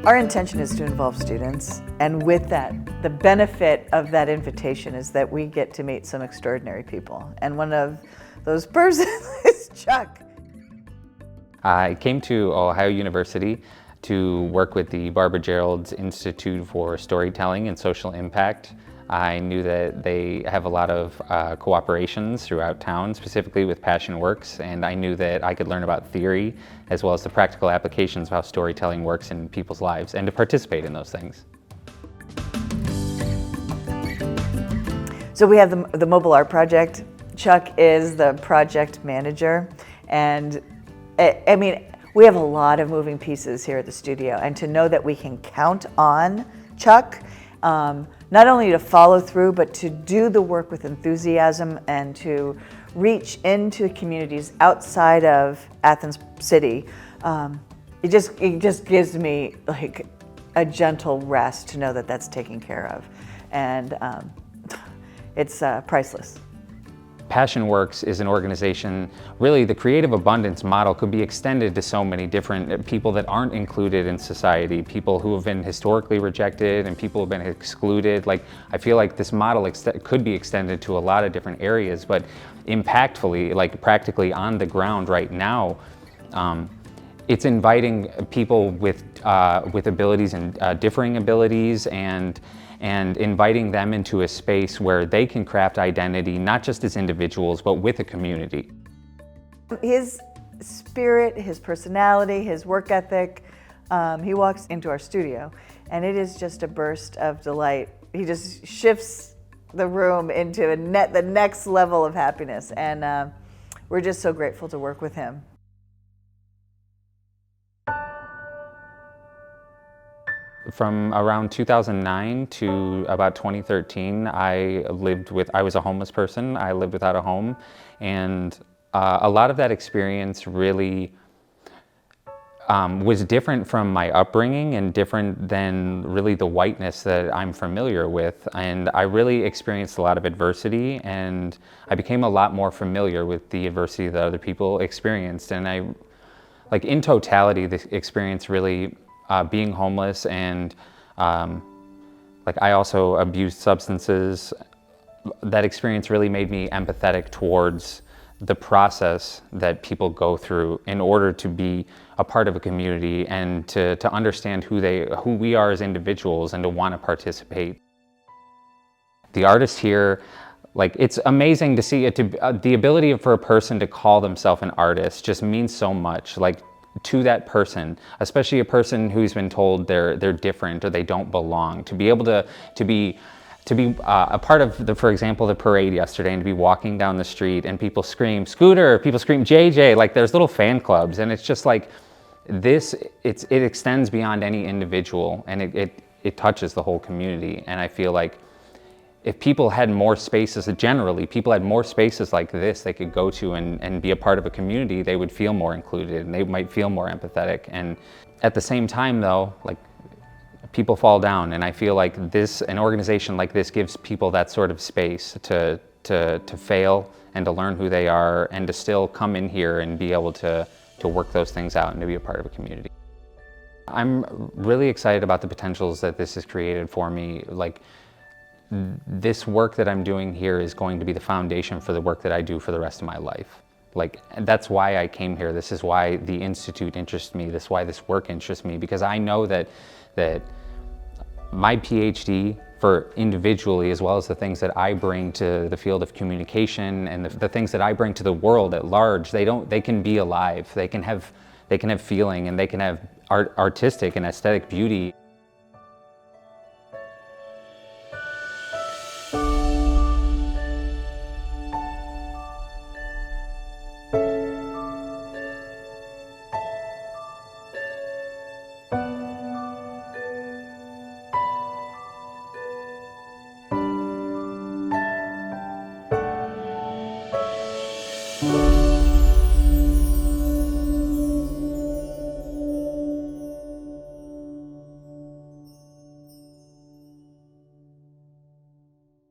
Our intention is to involve students, and with that, the benefit of that invitation is that we get to meet some extraordinary people. And one of those persons is Chuck. I came to Ohio University to work with the Barbara Gerald's Institute for Storytelling and Social Impact. I knew that they have a lot of cooperations throughout town, specifically with Passion Works, and I knew that I could learn about theory as well as the practical applications of how storytelling works in people's lives and to participate in those things. So we have the Mobile Art Project. Chuck is the project manager, and I mean, we have a lot of moving pieces here at the studio, and to know that we can count on Chuck, not only to follow through, but to do the work with enthusiasm and to reach into communities outside of Athens City, it just gives me like a gentle rest to know that that's taken care of, and it's priceless. Passion Works is an organization, really the creative abundance model could be extended to so many different people that aren't included in society, people who have been historically rejected and people who have been excluded. Like, I feel like this model could be extended to a lot of different areas, but impactfully, like practically on the ground right now, it's inviting people with abilities and differing abilities and inviting them into a space where they can craft identity, not just as individuals, but with a community. His spirit, his personality, his work ethic, he walks into our studio and it is just a burst of delight. He just shifts the room into the next level of happiness, and we're just so grateful to work with him. From around 2009 to about 2013, I was a homeless person. I lived without a home, and a lot of that experience really was different from my upbringing and different than really the whiteness that I'm familiar with. And I really experienced a lot of adversity, and I became a lot more familiar with the adversity that other people experienced. And in totality, the experience really being homeless and I also abused substances. That experience really made me empathetic towards the process that people go through in order to be a part of a community and to understand who we are as individuals and to want to participate. The artists here, it's amazing to see the ability for a person to call themselves an artist just means so much. To that person, especially a person who's been told they're different or they don't belong, to be able to be a part of for example, the parade yesterday, and to be walking down the street and people scream "Scooter," people scream "JJ," like there's little fan clubs, and it's just like this. It extends beyond any individual, and it touches the whole community. And I feel like if people had more spaces, people had more spaces like this they could go to and be a part of a community, they would feel more included and they might feel more empathetic. And at the same time though, people fall down, and I feel like an organization like this gives people that sort of space to fail and to learn who they are and to still come in here and be able to work those things out and to be a part of a community. I'm really excited about the potentials that this has created for me. This work that I'm doing here is going to be the foundation for the work that I do for the rest of my life. That's why I came here. This is why the Institute interests me. This is why this work interests me, because I know that my PhD, for individually, as well as the things that I bring to the field of communication and the things that I bring to the world at large, they can be alive. They can have feeling, and they can have artistic and aesthetic beauty.